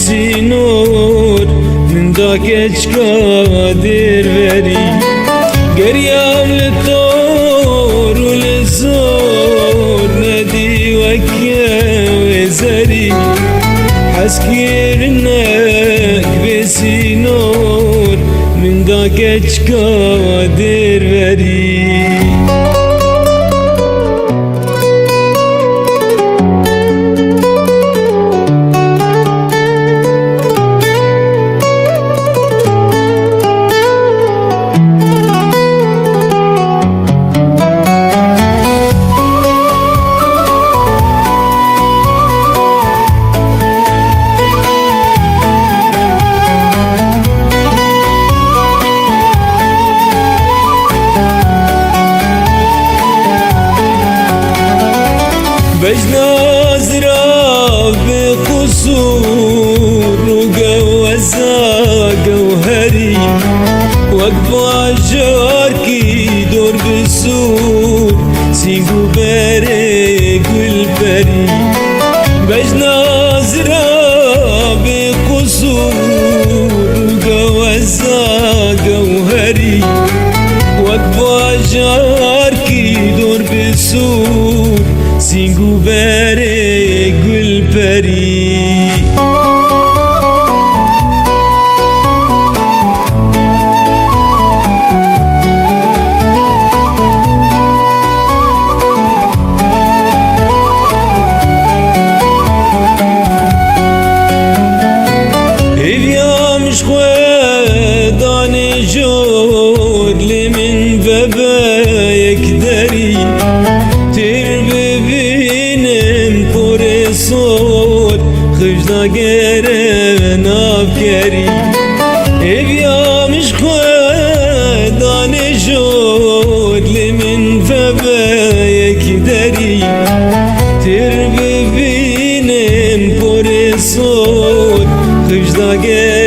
بسینور من دا کچ قادر وری گریام لطور و لزور ندی وکه وزری حس کرنک بسینور من دا کچ قادر وری بجنازرا بقصور وجوزا جوهري وقبا جاركي دور بسور سيقو بارك والبري بجنازرا بقصور وجوزا جوهري وقبا جاركي دور بسور سینگو بره گل پری ایویامش خواه دانه جور لمن ببا یک دری صوت خجنا گره نافکری ایویامش خواه دانه جود لمن فبا یکی دری تر ببینم پر صوت خجنا گره